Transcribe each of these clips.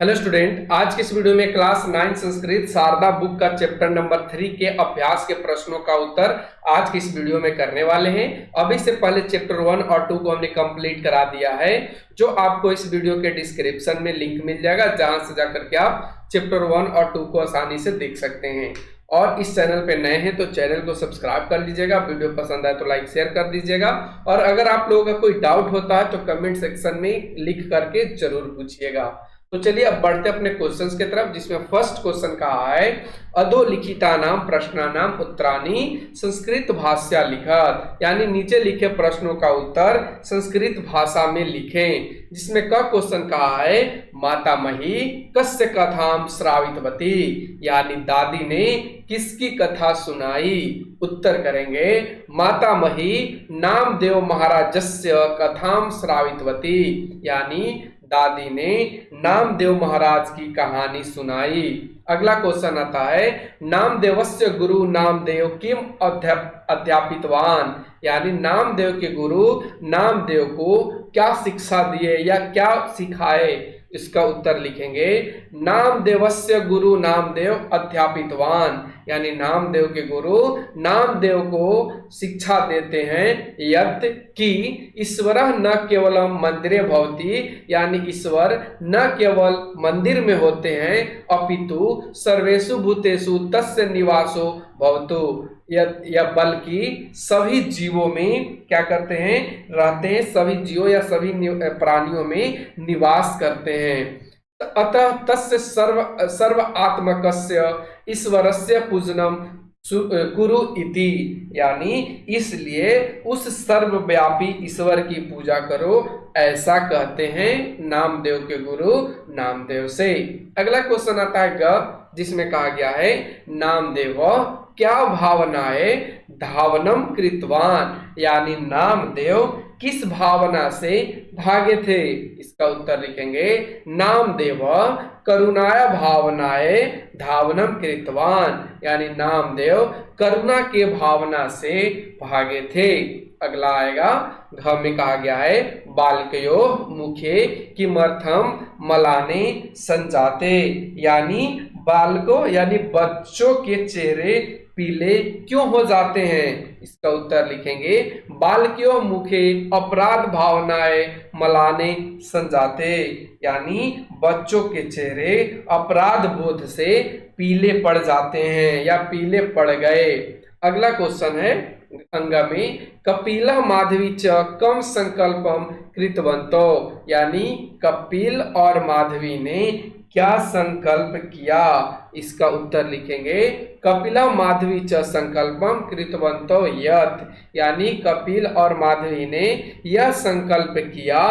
Hello student, आज के इस वीडियो में क्लास 9 संस्कृत शारदा बुक का चैप्टर नंबर 3 के अभ्यास के प्रश्नों का उत्तर आज की इस वीडियो में करने वाले हैं। अभी से पहले चैप्टर 1 और 2 को हमने कंप्लीट करा दिया है, जो आपको इस वीडियो के डिस्क्रिप्शन में लिंक मिल जाएगा, जहां से जाकर के आप चैप्टर 1 और 2 को आसानी से देख सकते हैं। और इस चैनल पे नए हैं तो चैनल को सब्सक्राइब कर लीजिएगा, वीडियो पसंद आए तो लाइक शेयर कर दीजिएगा, और अगर आप लोगों का कोई डाउट होता है तो कमेंट सेक्शन में लिख करके जरूर पूछिएगा। तो चलिए अब बढ़ते अपने क्वेश्चंस की तरफ, जिसमें फर्स्ट क्वेश्चन कहा है अधोलिखिता नाम प्रश्नानाम उत्तराणि संस्कृत भाषा लिखत, यानी नीचे लिखे प्रश्नों का उत्तर संस्कृत भाषा में लिखें। जिसमें क क्वेश्चन कहा है मातामही कस्य कथाम श्रावितवती, यानी दादी ने किसकी कथा सुनाई। उत्तर करेंगे मातामही नामदेव महाराजस्य कथाम श्रावितवती, यानी दादी ने नामदेव महाराज की कहानी सुनाई। अगला क्वेश्चन आता है नामदेवस्य गुरु नामदेव किम अध्यापितवान, यानी नामदेव के गुरु नामदेव को क्या शिक्षा दिए या क्या सिखाए। इसका उत्तर लिखेंगे नामदेवस्य गुरु नामदेव अध्यापितवान, यानी नामदेव के गुरु नामदेव को शिक्षा देते हैं यत् कि ईश्वर न केवलम मंदिरे भवति, यानी ईश्वर न केवल मंदिर में होते हैं अपितु सर्वेषु भूतेषु तस्य निवासो भवतु, या बल्कि सभी जीवों में क्या करते हैं, रहते हैं, सभी जीवों या सभी प्राणियों में निवास करते हैं। अतः तस्य सर्व आत्मकस्य ईश्वरस्य पूजनम कुरु इति, यानी इसलिए उस सर्वव्यापी ईश्वर की पूजा करो, ऐसा कहते हैं नामदेव के गुरु नामदेव से। अगला क्वेश्चन आता है ग, जिसमें कहा गया है नामदेव क्या भावनाएं धावनम कृतवान, यानी नामदेव किस भावना से भागे थे। इसका उत्तर लिखेंगे नामदेव करुणाया भावनाएं धावनम कृतवान, यानी नामदेव करुणा के भावना से भागे थे। अगला आएगा घ में कहा गया है बालकयो मुखे किमर्थम मलाने संजाते, यानी बालकों यानी बच्चों के चेहरे पीले क्यों हो जाते हैं। इसका उत्तर लिखेंगे बालकियों मुखे अपराध भावनाएं मलाने संजाते, यानी बच्चों के चेहरे अपराध बोध से पीले पड़ जाते हैं या पीले पड़ गए। अगला क्वेश्चन है अंग में कपिल माधवी च कम संकल्पम कृतवंतो, यानी कपिल और माधवी ने क्या संकल्प किया। इसका उत्तर लिखेंगे कपिला माधवी च संकल्पम कृतवंतो यत्, यानी कपिल और माधवी ने यह संकल्प किया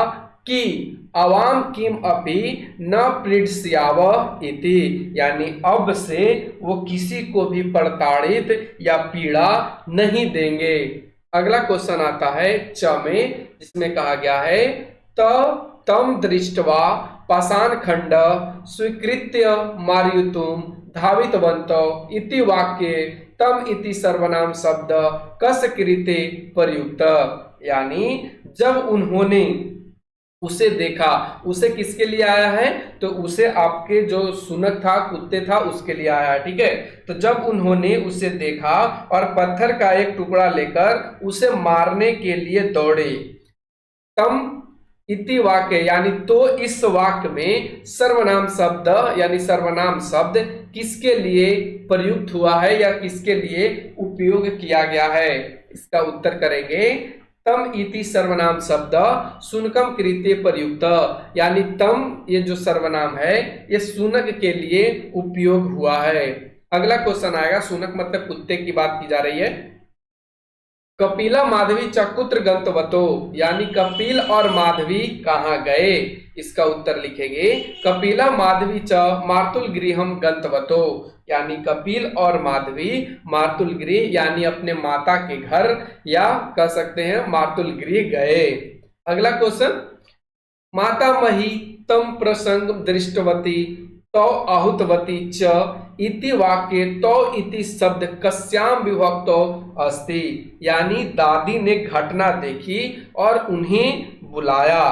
कि अवाम किम अपि न पीड़स्याव इति, यानी अब से वो किसी को भी प्रताड़ित या पीड़ा नहीं देंगे। अगला क्वेश्चन आता है च में, जिसमें कहा गया है तम दृष्ट्वा पाषाण खंड स्वीकृत्य मारयुतुम धावितवंतो इति वाक्ये तम इति सर्वनाम शब्द कस कृते प्रयुक्त, यानी जब उन्होंने उसे देखा, उसे किसके लिए आया है, तो उसे आपके जो सुनक था कुत्ते था उसके लिए आया है, ठीक है। तो जब उन्होंने उसे देखा और पत्थर का एक टुकड़ा लेकर उसे मारने के लिए दौड़े। तम इति वाक्य, यानी तो इस वाक्य में सर्वनाम शब्द यानी सर्वनाम शब्द किसके लिए प्रयुक्त हुआ है या किसके लिए उपयोग किया गया है। इसका उत्तर करेंगे तम इति सर्वनाम शब्द सुनकम कृते प्रयुक्त, यानी तम ये जो सर्वनाम है ये सुनक के लिए उपयोग हुआ है। अगला क्वेश्चन आएगा सुनक मतलब कुत्ते की बात की जा रही है। कपिला माधवी च कुत्र गंतवतो, यानी कपिल और माधवी कहाँ गए। इसका उत्तर लिखेंगे कपिला माधवी च मार्तुल गृहम गंतवतो, यानी कपिल और माधवी मार्तुल गृह यानी अपने माता के घर या कह सकते हैं मार्तुल गृह गए। अगला क्वेश्चन मातामही तम प्रसंग दृष्टवती तो आहुतवती च इति वाक्ये तो इति शब्द कस्याम विभक्तो अस्ति, यानी दादी ने घटना देखी और उन्हें बुलाया।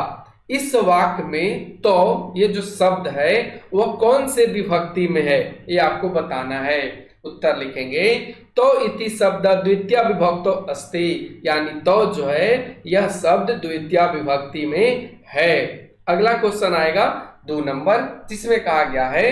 इस वाक्य में तो ये जो शब्द है वह कौन से विभक्ति में है, ये आपको बताना है। उत्तर लिखेंगे तो इति शब्द द्वितीय विभक्तो अस्ति, यानी तो जो है यह शब्द द्वितीय विभक्ति में है। अगला क्वेश्चन आएगा 2 नंबर, जिसमें कहा गया है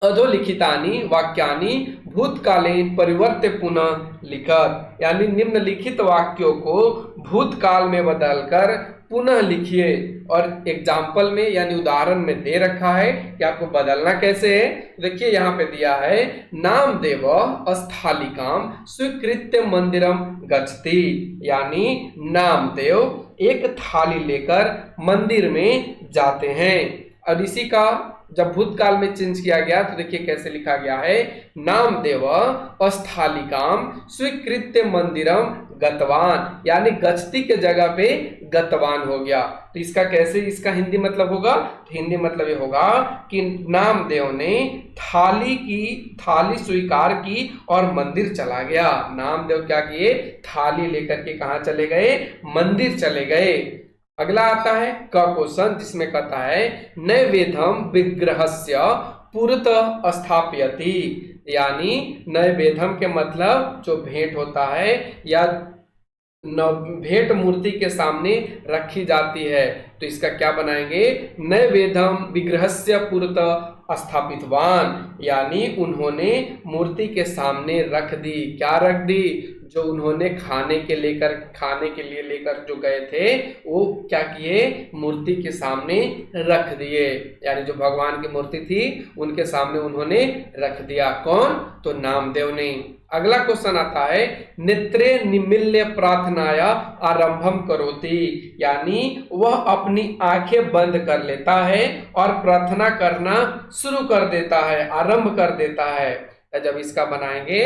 अधोलिखितानि वाक्यानि भूतकालीन परिवर्त्य पुनः लिखत, यानी निम्नलिखित वाक्यों को भूतकाल में बदलकर पुनः लिखिए। और एग्जाम्पल में यानी उदाहरण में दे रखा है कि आपको बदलना कैसे है। देखिए यहाँ पे दिया है नामदेव स्थालिकाम स्वीकृत्य मंदिरम गच्छति, यानी नामदेव एक थाली लेकर मंदिर में जाते हैं। और इसी का जब भूतकाल में चेंज किया गया तो देखिए कैसे लिखा गया है, नामदेव स्थालिकाम स्वीकृत्य मंदिरम गतवान, यानी गच्छति के जगह पे गतवान हो गया। तो इसका कैसे इसका हिंदी मतलब होगा, तो हिंदी मतलब ये होगा कि नामदेव ने थाली स्वीकार की और मंदिर चला गया। नामदेव क्या किए, थाली लेकर के कहाँ चले गए, मंदिर चले गए। अगला आता है क क्वेश्चन, जिसमें कहता है नैवेद्यम विग्रहस्य पुरतः स्थापयति, यानी नैवेद्यम के मतलब जो भेंट होता है या भेंट मूर्ति के सामने रखी जाती है। तो इसका क्या बनाएंगे, नैवेद्यम विग्रहस्य पुरतः स्थापितवान, यानी उन्होंने मूर्ति के सामने रख दी। क्या रख दी, जो उन्होंने खाने के लिए लेकर जो गए थे वो क्या किए, मूर्ति के सामने रख दिए, यानी जो भगवान की मूर्ति थी उनके सामने उन्होंने रख दिया। कौन, तो नामदेव ने। अगला क्वेश्चन आता है नेत्रे निमील्य प्रार्थनाया आरंभम करोति, यानी वह अपनी आंखें बंद कर लेता है और प्रार्थना करना शुरू कर देता है, आरंभ कर देता है। जब इसका बनाएंगे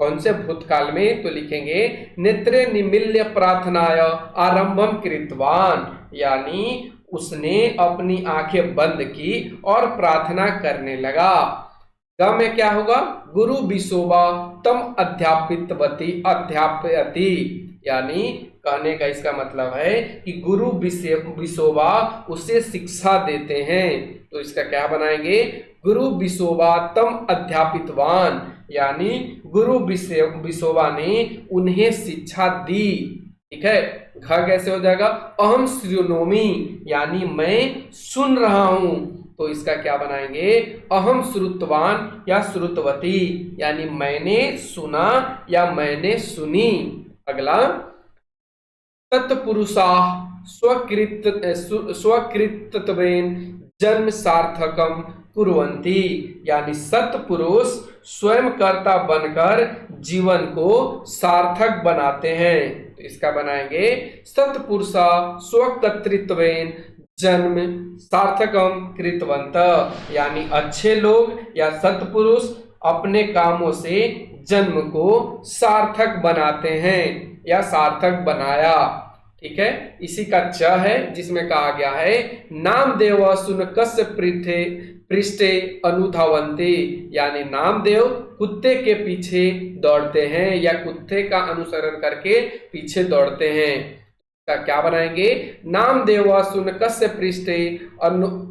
कौन से भूतकाल में, तो लिखेंगे नेत्रे निमील्य प्रार्थनाय आरंभम कृतवान, यानी उसने अपनी आंखें बंद की और प्रार्थना करने लगा। ग में क्या होगा, गुरु विशोभा तम अध्यापयति, यानी कहने का इसका मतलब है कि गुरु विशोभा उसे शिक्षा देते हैं। तो इसका क्या बनाएंगे, गुरु विशोभा तम अध्यापितवान, यानी गुरु विशोभा ने उन्हें शिक्षा दी। ठीक है, घ कैसे हो जाएगा, अहम श्रुणोमि, यानी मैं सुन रहा हूं। तो इसका क्या बनाएंगे, अहम श्रुतवान या श्रुतवती, यानी मैंने सुना या मैंने सुनी। अगला तत्पुरुषा स्वकृतत्वेन जन्म सार्थकम कुर्वन्ति, यानी सत्पुरुष स्वयं कर्ता बनकर जीवन को सार्थक बनाते हैं। तो इसका बनाएंगे सत्पुरुषा स्वकर्तृत्वेन जन्म सार्थकम कृतवंत, यानी अच्छे लोग या सत्पुरुष अपने कामों से जन्म को सार्थक बनाते हैं या सार्थक बनाया। ठीक है, इसी का च है, जिसमें कहा गया है नामदेव शुनकस्य पृष्ठे अनुधावन्ति, यानी नामदेव कुत्ते के पीछे दौड़ते हैं या कुत्ते का अनुसरण करके पीछे दौड़ते हैं। क्या बनाएंगे, नामदेव शुनकस्य पृष्ठे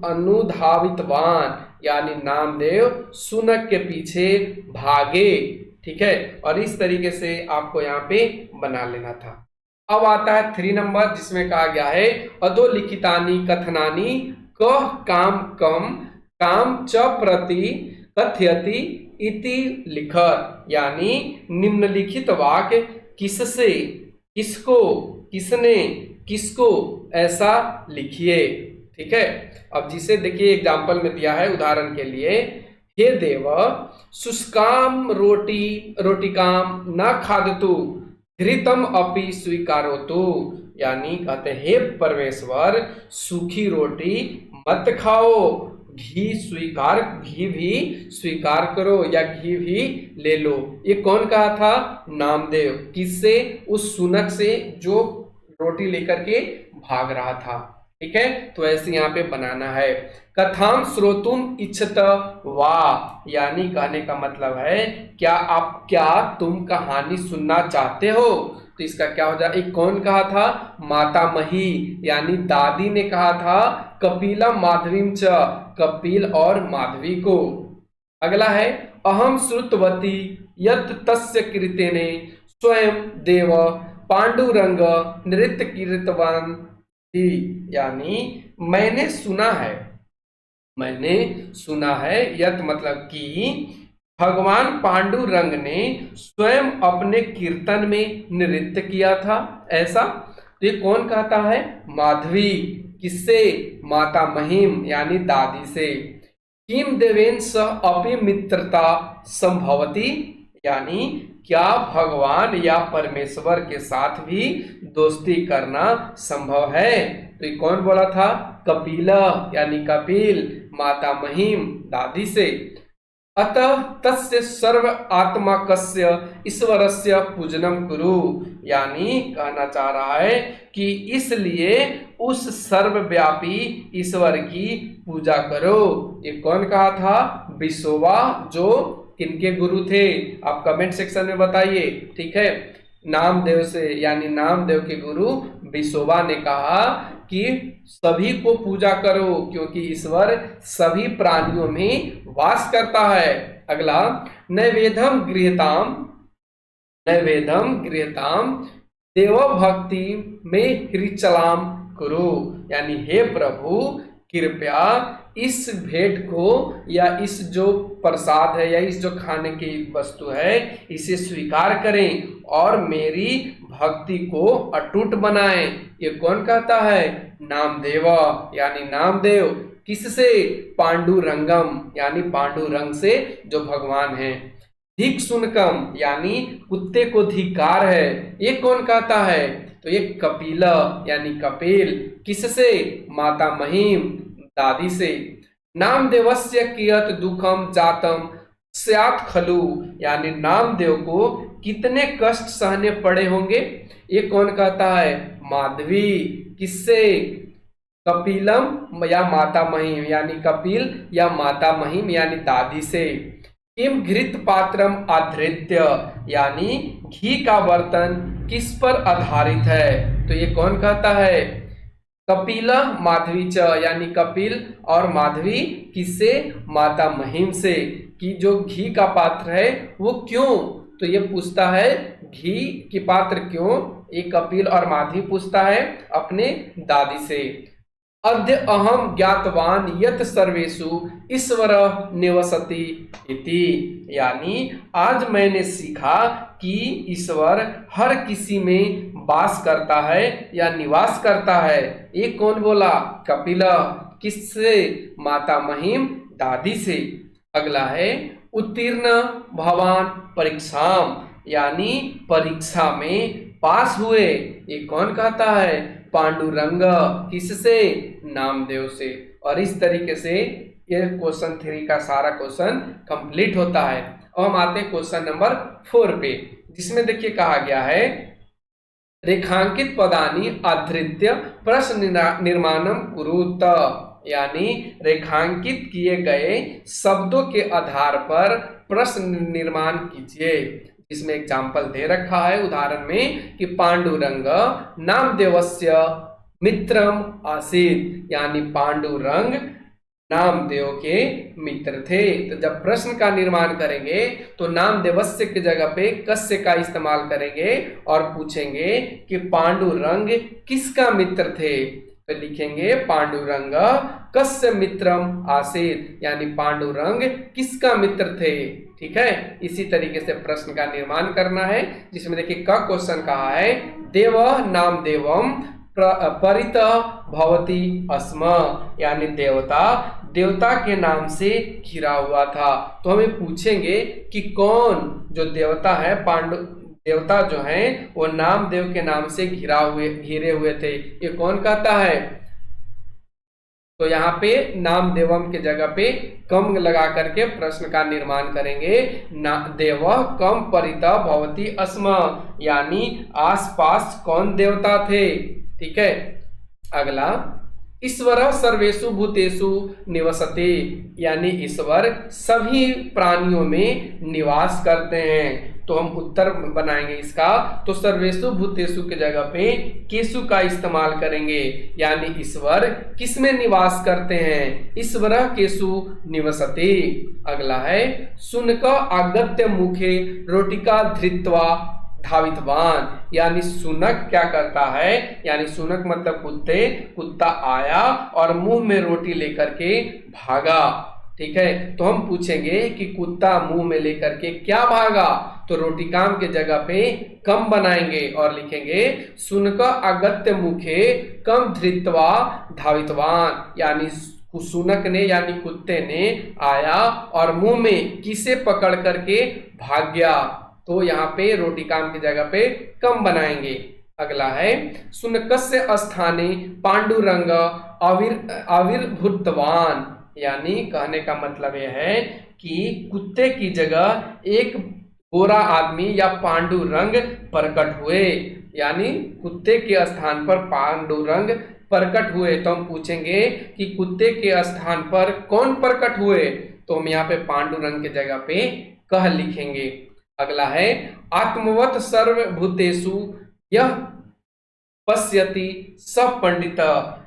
अनुधावितवान, यानी नामदेव शुनक के पीछे भागे। ठीक है, और इस तरीके से आपको यहाँ पे बना लेना था। अब आता है 3 नंबर, जिसमें कहा गया है अधोलिखितानि कथनानि कह काम कम काम च प्रति कथयति इति लिखत, यानी निम्नलिखित वाक्य किससे, किसको, किसने, किसको ऐसा लिखिए। ठीक है, अब जिसे देखिए एग्जाम्पल में दिया है उदाहरण के लिए, हे देव शुष्काम रोटिकाम न खादतु घृतम अपि स्वीकारोतु, यानी कहते हैं हे परमेश्वर सूखी रोटी मत खाओ, घी भी स्वीकार करो या घी भी ले लो। ये कौन कहा था, नामदेव। किससे, उस शुनक से जो रोटी लेकर के भाग रहा था। ठीक है, तो ऐसे यहाँ पे बनाना है। कथाम श्रोतुम इच्छत वा, यानी कहने का मतलब है क्या तुम कहानी सुनना चाहते हो। तो इसका क्या हो जाए, एक कौन कहा था, मातामही यानी दादी ने कहा था कपिलम माधवीम च, कपिल और माधवी को। अगला है अहम श्रुतवती यत् तस्य कृतेने स्वयं देव पांडुरंग नृत्य कीर्तवान थी, यानी मैंने सुना है यत् मतलब कि भगवान पांडुरंग ने स्वयं अपने कीर्तन में नृत्य किया था, ऐसा। तो ये कौन कहता है, माधवी। किससे, माता महिम यानी दादी से। किम देवेन सह अपि मित्रता संभवती, यानी क्या भगवान या परमेश्वर के साथ भी दोस्ती करना संभव है। तो ये कौन बोला था, कपिल यानी कपिल, माता महिम दादी से। अतः तस्य सर्व आत्मकस्य ईश्वरस्य पूजनम कुरु, यानी कहना चाह रहा है कि इसलिए उस सर्वव्यापी ईश्वर की पूजा करो। ये कौन कहा था, विसोबा, जो किनके गुरु थे, आप कमेंट सेक्शन में बताइए, ठीक है। नामदेव से यानी नामदेव के गुरु विसोबा ने कहा कि सभी को पूजा करो क्योंकि ईश्वर सभी प्राणियों में वास करता है। अगला नैवेद्यम गृहताम देव भक्ति में हृचलाम कुरु, यानी हे प्रभु कृपया इस भेंट को या इस जो प्रसाद है या इस जो खाने की वस्तु है इसे स्वीकार करें और मेरी भक्ति को अटूट बनाएं। ये कौन कहता है, नामदेव यानी नामदेव। किससे, पांडुरंगम यानी पांडुरंग से जो भगवान हैं। धिक सुनकम यानी कुत्ते को धिकार है, ये कौन कहता है, तो ये कपिल यानी कपिल। किससे, माता महिम दादी से। नामदेवस्य कियत दुखम जातम स्यात् खलु, यानी नामदेव को कितने कष्ट सहने पड़े होंगे, ये कौन कहता है, माधवी। किससे, कपिलम या माता महिम यानी कपिल या माता महिम यानी दादी से। किम घृत पात्रम आधृत्य, यानी घी का बर्तन किस पर आधारित है, तो ये कौन कहता है, कपिल माधवी च, यानी कपिल और माधवी। किससे, माता महिम से। कि जो घी का पात्र है वो क्यों, तो ये पूछता है घी की पात्र क्यों, ये कपिल और माधवी पूछता है अपने दादी से। अद्य अहम ज्ञातवान यत सर्वेषु ईश्वर निवसति इति, यानी आज मैंने सीखा कि ईश्वर हर किसी में वास करता है या निवास करता है। ये कौन बोला, कपिल। किससे, माता महिम दादी से। अगला है उत्तीर्ण भवान परीक्षाम, यानी परीक्षा में पास हुए, ये कौन कहता है, पांडुरंग। किससे, नामदेव से। और इस तरीके से ये क्वेश्चन 3 का सारा क्वेश्चन कंप्लीट होता है। अब हम आते हैं क्वेश्चन नंबर 4 पे, जिसमें देखिए कहा गया है रेखांकित पदानि आधृत्य प्रश्न निर्माणम कुरुत, यानी रेखांकित किए गए शब्दों के आधार पर प्रश्न निर्माण कीजिए। इसमें एग्जाम्पल दे रखा है उदाहरण में कि पांडुरंग नामदेवस्य मित्रम आसीत, यानी पांडुरंग नामदेव के मित्र थे। तो जब प्रश्न का निर्माण करेंगे तो नामदेवस्य की जगह पे कस्य का इस्तेमाल करेंगे और पूछेंगे कि पांडुरंग किसका मित्र थे, तो लिखेंगे पांडुरंग कस्य मित्रम आसीत, यानी पांडुरंग किसका मित्र थे। ठीक है, इसी तरीके से प्रश्न का निर्माण करना है, जिसमें देखिए क क्वेश्चन कहा है देव नाम देवम परित भवती अस्म, यानी देवता के नाम से घिरा हुआ था। तो हमें पूछेंगे कि कौन जो देवता है, देवता जो हैं वो नामदेव के नाम से घिरे हुए थे, ये कौन कहता है। तो यहाँ पे नामदेवम के जगह पे कम लगा करके प्रश्न का निर्माण करेंगे। देव कम परिता भवती अस्म, यानी आसपास कौन देवता थे। ठीक है, अगला ईश्वर सर्वेषु भूतेषु निवसते, यानी ईश्वर सभी प्राणियों में निवास करते हैं। तो हम उत्तर बनाएंगे इसका, तो सर्वेषु भूतेषु के जगह पे केशु का इस्तेमाल करेंगे, यानी ईश्वर किसमें निवास करते हैं, ईश्वर केशु निवसति। अगला है शुनक आगत्य मुखे रोटिका धृत्वा धावितवान, यानी शुनक क्या करता है, यानी शुनक मतलब कुत्ता आया और मुंह में रोटी लेकर के भागा। ठीक है, तो हम पूछेंगे कि कुत्ता मुंह में लेकर के क्या भागा, तो रोटिकाम के जगह पे कम बनाएंगे और लिखेंगे शुनक आगत्य मुखे कम धृत्वा धावितवान, यानी शुनक ने यानी कुत्ते ने आया और मुंह में किसे पकड़ करके भाग गया, तो यहाँ पे रोटिकाम की जगह पे कम बनाएंगे। अगला है शुनकस्य स्थाने पांडुरंग आविर्भूतवान, यानी कहने का मतलब यह है कि कुत्ते की जगह एक गोरा आदमी या पांडुरंग प्रकट हुए, यानी कुत्ते के स्थान पर पांडुरंग प्रकट हुए। तो हम पूछेंगे कि कुत्ते के स्थान पर कौन प्रकट हुए, तो हम यहाँ पे पांडुरंग के जगह पे कह लिखेंगे। अगला है आत्मवत सर्वभूतेषु यह पश्यति स पंडित,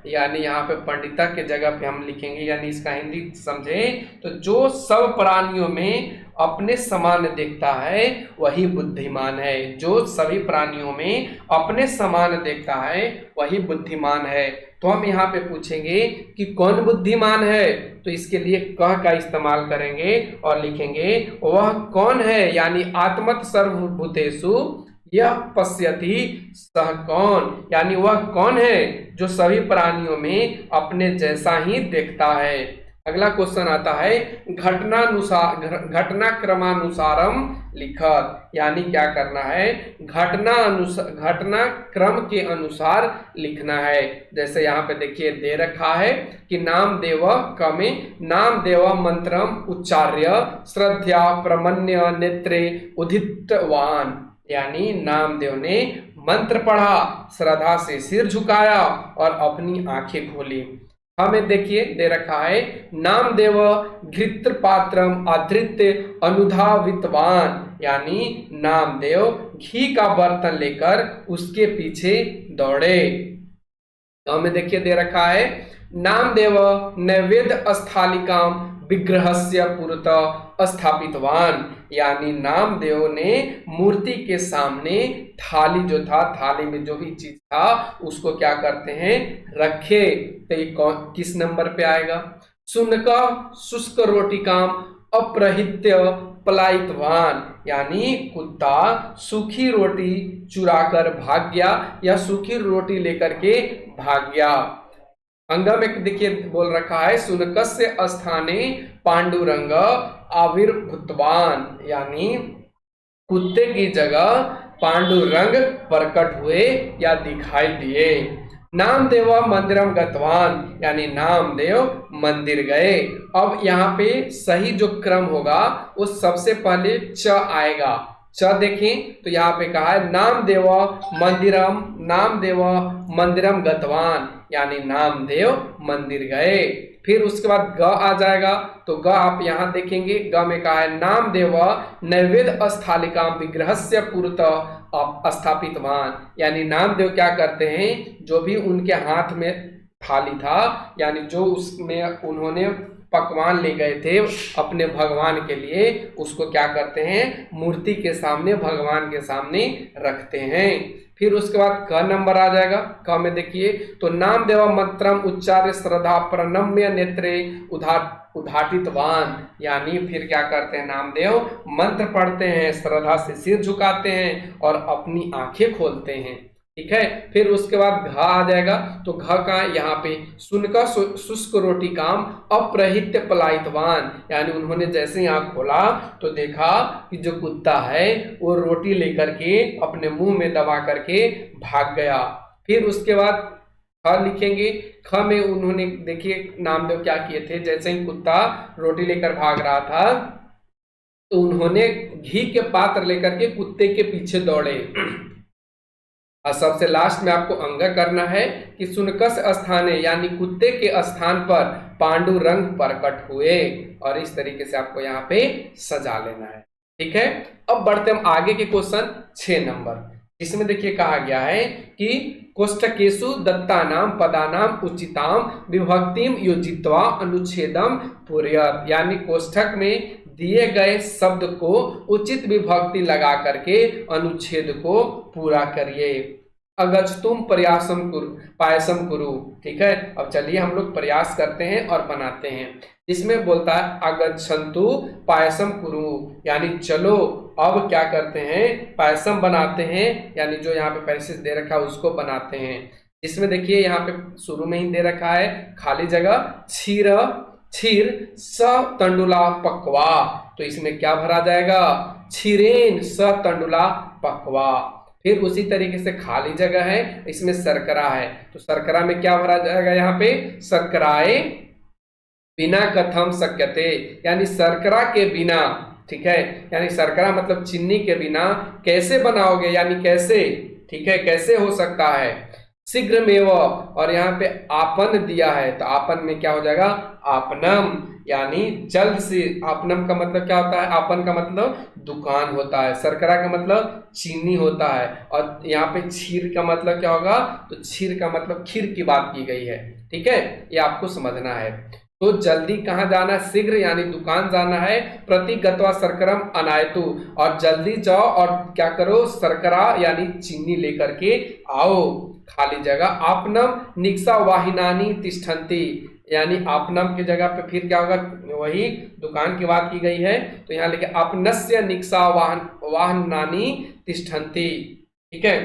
यानी यहाँ पे पंडिता के जगह पे हम लिखेंगे, यानी इसका हिंदी समझे तो जो सब प्राणियों में अपने समान देखता है वही बुद्धिमान है, जो सभी प्राणियों में अपने समान देखता है वही बुद्धिमान है। तो हम यहाँ पे पूछेंगे कि कौन बुद्धिमान है, तो इसके लिए कह का इस्तेमाल करेंगे और लिखेंगे वह कौन है, यानी आत्मत सर्वभूतेषु यह पश्यति सह कौन, यानी वह कौन है जो सभी प्राणियों में अपने जैसा ही देखता है। अगला क्वेश्चन आता है घटना क्रमानुसारम लिखत, यानी क्या करना है, घटना क्रम के अनुसार लिखना है। जैसे यहाँ पे देखिए दे रखा है कि नामदेव कमे नामदेव मंत्रम उच्चार्य श्रद्धा प्रमन्य नेत्रे उदितवान, यानी नामदेव ने मंत्र पढ़ा, श्रद्धा से सिर झुकाया और अपनी आंखें खोली। हमें देखिए दे रखा है नामदेव घृत पात्रम आधृत्य अनुधावितवान, यानी नामदेव घी का बर्तन लेकर उसके पीछे दौड़े। तो हमें देखिए दे रखा है नामदेव नैवेद्य स्थालिकाम विग्रहस्य पुरतः स्थापितवान, यानी नामदेव ने मूर्ति के सामने थाली जो था, थाली में जो भी चीज था उसको क्या करते हैं रखे। तो ये किस नंबर पे आएगा, शुनका शुष्क रोटिकाम अप्रहित्य पलायितवान, यानी कुत्ता सूखी रोटी चुराकर भाग गया या सूखी रोटी लेकर के भाग गया। अंगा में देखिए बोल रखा है शुनकस्य स्थाने पांडुरंग आविर्भूतवान, यानी कुत्ते की जगह पांडुरंग प्रकट हुए या दिखाई दिए। नामदेव मंदिरम गतवान, यानी नामदेव मंदिर गए। अब यहाँ पे सही जो क्रम होगा वो सबसे पहले च आएगा। च देखें तो यहाँ पे कहा है नामदेव मंदिरम गतवान, यानी नामदेव मंदिर गए। फिर उसके बाद ग आ जाएगा, तो ग आप यहाँ देखेंगे ग में कहा है नामदेव नैवेद्य स्थालिका विग्रहस्य पुरतः स्थापितवान, यानी नामदेव क्या करते हैं, जो भी उनके हाथ में थाली था यानी जो उसमें उन्होंने पकवान ले गए थे अपने भगवान के लिए, उसको क्या करते हैं मूर्ति के सामने भगवान के सामने रखते हैं। फिर उसके बाद क नंबर आ जाएगा। क में देखिए तो नामदेव मंत्रम उच्चार्य श्रद्धा प्रणम्य नेत्रे उद्घाटितवान, यानी फिर क्या करते हैं नामदेव मंत्र पढ़ते हैं, श्रद्धा से सिर झुकाते हैं और अपनी आंखें खोलते हैं। ठीक है, फिर उसके बाद घ आ जाएगा, तो घ का यहाँ पे सुनका शुष्क रोटी काम अप्रहित्य पलायितवान, यानी उन्होंने जैसे ही आंख खोला तो देखा कि जो कुत्ता है वो रोटी लेकर के अपने मुंह में दबा करके भाग गया। फिर उसके बाद ख लिखेंगे। ख में उन्होंने देखिए नामदेव क्या किए थे, जैसे ही कुत्ता रोटी लेकर भाग रहा था तो उन्होंने घी के पात्र लेकर के कुत्ते के पीछे दौड़े। और सबसे लास्ट में आपको अंग करना है कि सुनकस स्थाने यानी कुत्ते के स्थान पर पांडुरंग प्रकट हुए, और इस तरीके से आपको यहाँ पे सजा लेना है। ठीक है। अब बढ़ते हम आगे के क्वेश्चन 6 नंबर, इसमें देखिए कहा गया है कि कोष्ठकेषु दत्तानाम पदानाम उचिताम विभक्तिम योजित्वा अनुच्छेदम पूरयत, यानी कोष्ठक में दिए गए शब्द को उचित विभक्ति लगा करके अनुच्छेद को पूरा करिए। अगच्छतुम प्रयासम कुरु पायसम कुरु। ठीक है, अब चलिए हम लोग प्रयास करते हैं और बनाते हैं। इसमें बोलता है अगच्छन्तु पायसम कुरु, यानी चलो अब क्या करते हैं, पायसम बनाते हैं, यानी जो यहाँ पे पैसेज दे रखा है उसको बनाते हैं। इसमें देखिए यहाँ पे शुरू में ही दे रखा है खाली जगह क्षीर क्षीर स तंडुला पकवा, तो इसमें क्या भरा जाएगा, क्षीरेन स तंडुला पकवा। फिर उसी तरीके से खाली जगह है, इसमें शर्करा है, तो शर्करा में क्या भरा जाएगा, यहाँ पे शर्कराए बिना कथम शक्यते, यानी शर्करा के बिना। ठीक है, यानी शर्करा मतलब चीनी के बिना कैसे बनाओगे, यानी कैसे, ठीक है, कैसे हो सकता है। शीघ्र मेव, और यहाँ पे आपन दिया है, तो आपन में क्या हो जाएगा, आपनम, यानी जल्द से। आपनम का मतलब क्या होता है, आपन का मतलब दुकान होता है, शर्करा का मतलब चीनी होता है, और यहाँ पे क्षीर का मतलब क्या होगा, तो क्षीर का मतलब खीर की बात की गई है। ठीक है, ये आपको समझना है। तो जल्दी कहाँ जाना, शीघ्र यानी दुकान जाना है। प्रति गत्वा शर्करम अनायतु, और जल्दी जाओ और क्या करो, शर्करा यानी चीनी लेकर के आओ। खाली जगह आपनम निक्सा वाहिनानी तिष्ठन्ति, यानी आपनम की जगह पे फिर क्या होगा, वही दुकान की बात की गई है, तो यहाँ लिखे आपनस्य निक्सा वाहनानी तिष्ठन्ति। ठीक है,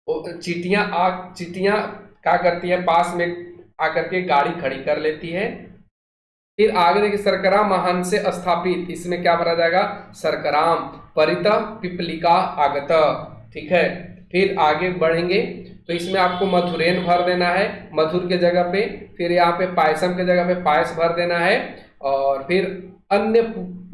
चीटियां क्या करती है, पास में आकर के गाड़ी खड़ी कर लेती है। फिर आगे देखिए शर्करा महान से स्थापित, इसमें क्या भरा जाएगा, शर्कराम परित पिपलिका आगत। ठीक है, फिर आगे बढ़ेंगे तो इसमें आपको मधुरेन भर देना है, मधुर के जगह पे। फिर यहाँ पे पायसम के जगह पे पायस भर देना है, और फिर अन्य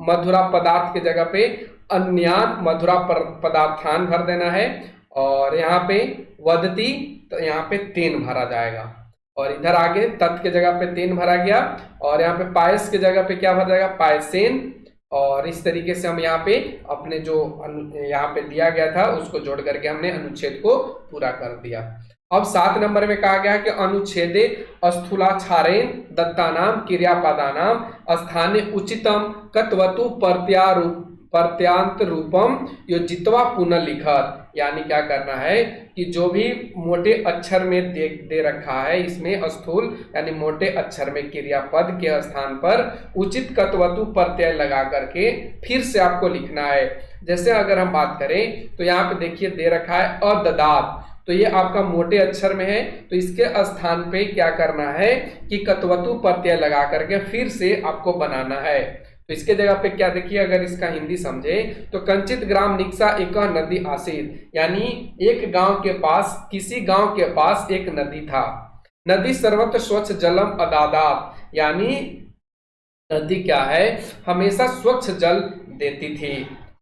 मधुरा पदार्थ के जगह पे अन्यान मधुरा पदार्थान भर देना है, और यहाँ पे वदती, तो यहाँ पे तेन भरा जाएगा, और इधर आगे तत् के जगह पे तेन भरा गया, और यहाँ पे पायस के जगह पे क्या भरा जाएगा, पायसेन। और इस तरीके से हम यहाँ पे अपने जो यहाँ पे दिया गया था उसको जोड़ करके हमने अनुच्छेद को पूरा कर दिया। अब 7 नंबर में कहा गया कि अनुच्छेदे स्थूलाक्षारेण दत्तानाम क्रियापदानाम स्थाने उचितम कत्वतु प्रत्यांत रूपम योजित्वा पुनः लिखत, यानी क्या करना है कि जो भी मोटे अक्षर में दे रखा है, इसमें स्थूल यानी मोटे अक्षर में क्रियापद के स्थान पर उचित कत्वतु प्रत्यय लगा करके फिर से आपको लिखना है। जैसे अगर हम बात करें तो यहाँ पे देखिए दे रखा है अददात, तो ये आपका मोटे अक्षर में है, तो इसके स्थान पे क्या करना है कि कत्वतु प्रत्यय लगा करके फिर से आपको बनाना है। तो इसके जगह पे क्या देखिए, अगर इसका हिंदी समझे तो कंचित ग्राम निक्सा एक नदी आसीत, यानी एक गांव के पास, किसी गांव के पास एक नदी था। नदी सर्वत्र स्वच्छ जलम अदादात, यानी नदी क्या है, हमेशा स्वच्छ जल देती थी।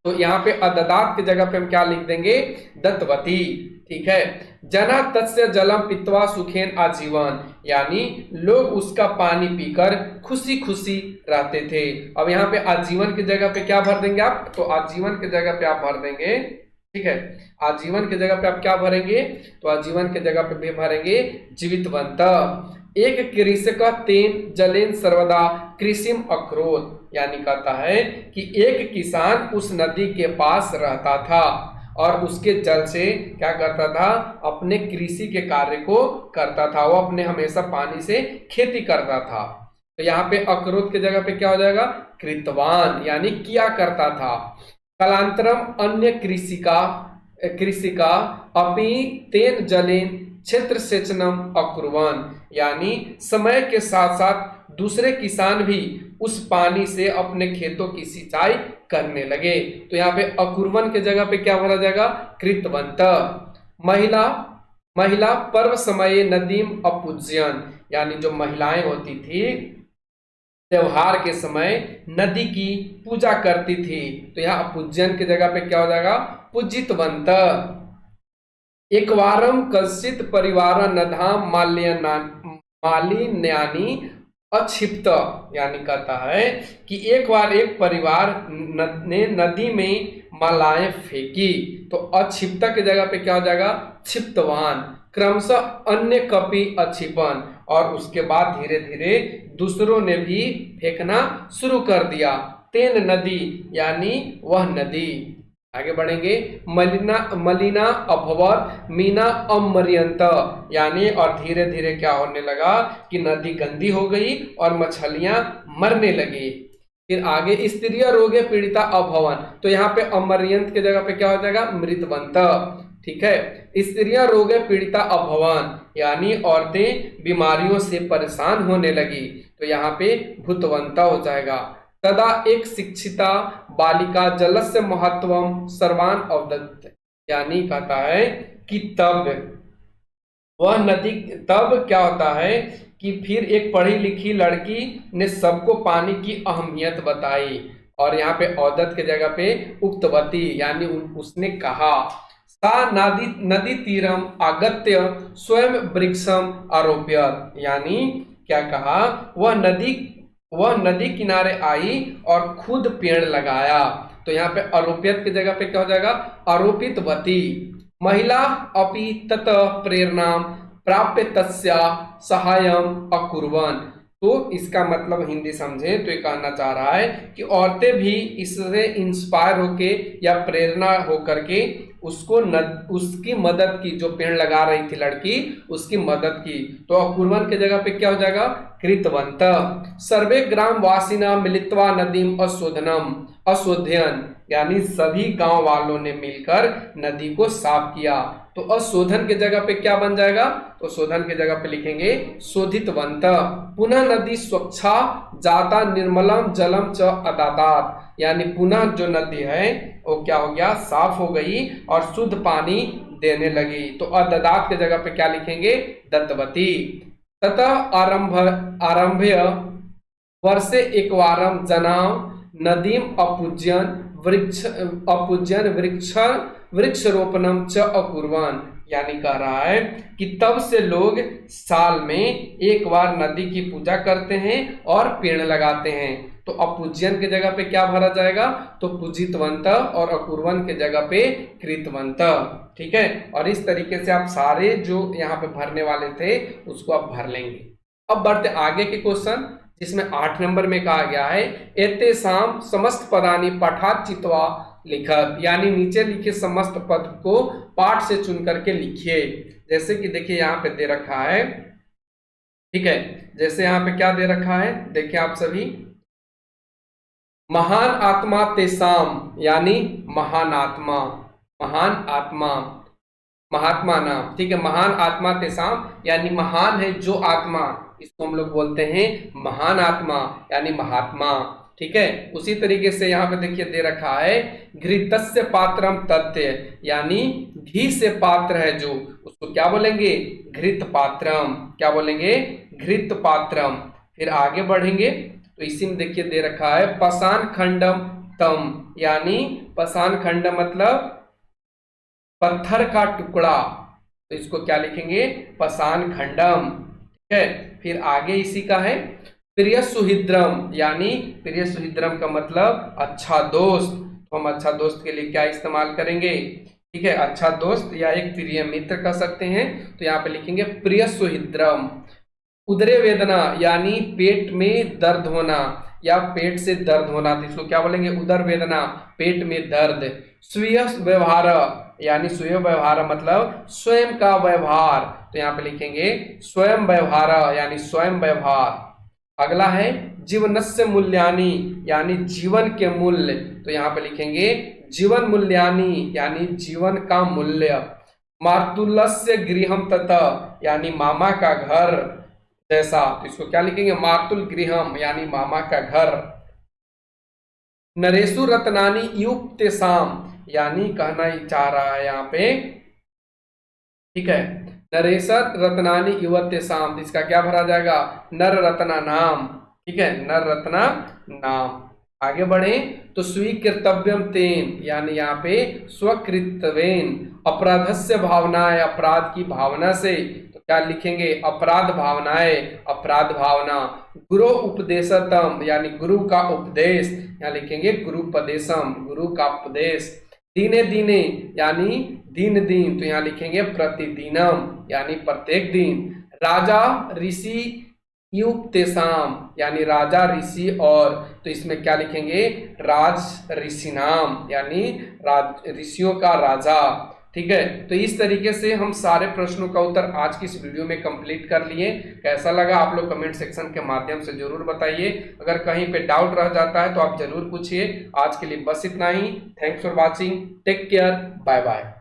तो यहाँ पे अददात की जगह पे हम क्या लिख देंगे, दत्तवती। ठीक है, जना तस्य जलम पित्वा सुखेन आजीवन, यानी लोग उसका पानी पीकर खुशी खुशी रहते थे। अब यहाँ पे आजीवन की जगह पे क्या भर देंगे आप, तो आजीवन की जगह पे आप भर देंगे, ठीक है, आजीवन की जगह पे आप क्या भरेंगे, तो आजीवन की जगह पे भी भरेंगे जीवितवंत। एक कृषक तेन जलेन सर्वदा कृषिम अक्रोध, यानी कहता है कि एक किसान उस नदी के पास रहता था और उसके जल से क्या करता था, अपने कृषि के कार्य को करता था, वो अपने हमेशा पानी से खेती करता था। तो यहाँ पे अक्रोध की जगह पे क्या हो जाएगा, कृतवान, यानी किया करता था। कालांतरम अन्य कृषिका अपि तेन जलेन क्षेत्र सेचनम अकुर्वन, यानी समय के साथ साथ दूसरे किसान भी उस पानी से अपने खेतों की सिंचाई करने लगे। तो यहाँ पे अकुर्वन के जगह पे क्या भरा जाएगा, कृतवंत। महिला पर्व समय नदीम अपूज्यन, यानी जो महिलाएं होती थी त्योहार के समय नदी की पूजा करती थी। तो यहाँ अपूज्यन की जगह पे क्या हो जाएगा, पूजितवंत। एक वारम कश्चित परिवार नधाम मालिन्यानि अक्षिप्त यानी कहता है कि एक बार एक परिवार ने नदी में मालाएं फेंकी, तो अक्षिप्त की जगह पे क्या हो जाएगा, क्षिप्तवान। क्रमशः अन्य कपि अक्षिपन, और उसके बाद धीरे धीरे दूसरों ने भी फेंकना शुरू कर दिया। तेन नदी यानी वह नदी। आगे बढ़ेंगे। मलिना मलिना अभवत मीना अमरियंत, यानी और धीरे धीरे क्या होने लगा कि नदी गंदी हो गई और मछलियां मरने लगी। फिर आगे स्त्रीय रोगे पीड़िता अभवन, तो यहाँ पे अमरियंत की जगह पे क्या हो जाएगा, मृतवंत। ठीक है, स्त्रियां रोगे पीड़िता अभवन, यानी औरतें बीमारियों से परेशान होने लगी, तो यहाँ पे भूतवंता हो जाएगा। तदा एक शिक्षिता बालिका जलस्य महत्वम सर्वान अवदत्, यानी कहता है कि तब वह नदी, तब क्या होता है कि फिर एक पढ़ी लिखी लड़की ने सबको पानी की अहमियत बताई, और यहाँ पे औदत के जगह पे उक्तवती, यानी उसने कहा। सा नदी नदी तीरम आगत्य स्वयं वृक्षम आरोप्यत, यानी क्या कहा, वह नदी किनारे आई और खुद पेड़ लगाया, तो यहाँ पे आरोपित की जगह पे क्या हो जाएगा, आरोपितवती। महिला अपि तत प्रेरणा प्राप्य तस्या सहायम अकुर्वन, तो इसका मतलब हिंदी समझे तो ये कहना चाह रहा है कि औरतें भी इससे इंस्पायर होके या प्रेरणा होकर के उसकी मदद की, जो पेड़ लगा रही थी लड़की उसकी मदद की, तो अकुर्वन के जगह पे क्या हो जाएगा, कृतवंत। सर्वे ग्राम वासिना मिलित्वा नदीम अशोधयन, यानी सभी गांव वालों ने मिलकर नदी को साफ किया, तो अशोधन के जगह पे क्या बन जाएगा, तो शोधन के जगह पे लिखेंगे शोधितवंत। पुनः नदी स्वच्छा जाता निर्मलम जलम च अदातात, यानी पुनः जो नदी है वो क्या हो गया, साफ हो गई और शुद्ध पानी देने लगी, तो अददात के जगह पे क्या लिखेंगे, दत्तवती। ततः आरंभ्य वर्षे एकवारम जनाम नदीम अपूज्यन वृक्ष रोपणम च अकुर्वन, यानी कह रहा है कि तब से लोग साल में एक बार नदी की पूजा करते हैं और पेड़ लगाते हैं, तो अपूज्यन के जगह पे क्या भरा जाएगा, तो पूजितवंत, और अकुर्वन के जगह पे कृतवंत। ठीक है, और इस तरीके से आप सारे जो यहाँ पे भरने वाले थे उसको आप भर लेंगे। अब बढ़ते आगे के क्वेश्चन, जिसमें 8 नंबर में कहा गया है एतेषाम समस्त पदानि पाठात् चित्वा लिखत, यानी नीचे लिखे समस्त पद को पाठ से चुन करके लिखिए। जैसे कि देखिए यहाँ पे दे रखा है, ठीक है, जैसे यहाँ पे क्या दे रखा है, देखिए आप सभी, महान आत्मा तेसाम, यानी महान आत्मा, महान आत्मा, महात्मा नाम। ठीक है, महान आत्मा तेसाम, यानी महान है जो आत्मा, इसको हम लोग बोलते हैं महान आत्मा यानी महात्मा। ठीक है, उसी तरीके से यहाँ पे देखिए दे रखा है घृतस्य पात्रम तथ्य, यानी घी से पात्र है जो, उसको क्या बोलेंगे, घृत पात्रम। क्या बोलेंगे, घृत पात्रम। फिर आगे बढ़ेंगे तो इसी में देखिए दे रखा है पाषाण खंडम तम, यानी पाषाण खंड मतलब पत्थर का टुकड़ा, तो इसको क्या लिखेंगे, पाषाण खंडम। ठीक है, फिर आगे इसी का है प्रिय सुहृद्रम, यानी प्रिय सुहृद्रम का मतलब अच्छा दोस्त, तो हम अच्छा दोस्त के लिए क्या इस्तेमाल करेंगे, ठीक है, अच्छा दोस्त या एक प्रिय मित्र कह सकते हैं, तो यहाँ पे लिखेंगे प्रिय सुहृद्रम। उदरे वेदना यानी पेट में दर्द होना या पेट से दर्द होना, तो इसको क्या बोलेंगे, उदर वेदना, पेट में दर्द। स्वीय व्यवहार यानी स्वीय व्यवहार मतलब स्वयं का व्यवहार, तो यहाँ पे लिखेंगे स्वयं व्यवहार यानी स्वयं व्यवहार। अगला है जीवनस्य मूल्यानि यानी जीवन के मूल्य, तो यहाँ पे लिखेंगे जीवन मूल्यानि यानी जीवन का मूल्य। मातुलस्य गृहम तथा यानी मामा का घर जैसा, तो इसको क्या लिखेंगे, मातुल गृहम यानी मामा का घर। नरेशु रत्नानि युक्तेषाम, यानी कहना ही चाह रहा है यहाँ पे, ठीक है, नरेशर रत्नानि युवतेषाम, इसका क्या भरा जाएगा, नर रत्ना नाम। ठीक है, नर रत्ना नाम। आगे बढ़े तो स्वीकृतव्यम तेन, यानी यहाँ पे स्वकृतवेन, अपराधस्य भावना है अपराध की भावना से, तो क्या लिखेंगे, अपराध भावनाएं, अपराध भावना। गुरु उपदेशतम यानी गुरु का उपदेश, यहाँ लिखेंगे गुरुपदेशम, गुरु का उपदेश। दिने दिने यानी दिन दिन, तो यहाँ लिखेंगे प्रतिदिनम यानी प्रत्येक दिन। राजा ऋषि युक्तेषाम यानी राजा ऋषि और, तो इसमें क्या लिखेंगे, राज ऋषि नाम यानी ऋषियों का राजा। ठीक है, तो इस तरीके से हम सारे प्रश्नों का उत्तर आज की इस वीडियो में कंप्लीट कर लिए। कैसा लगा आप लोग कमेंट सेक्शन के माध्यम से जरूर बताइए। अगर कहीं पे डाउट रह जाता है तो आप जरूर पूछिए। आज के लिए बस इतना ही। Thanks for watching, take care, bye bye.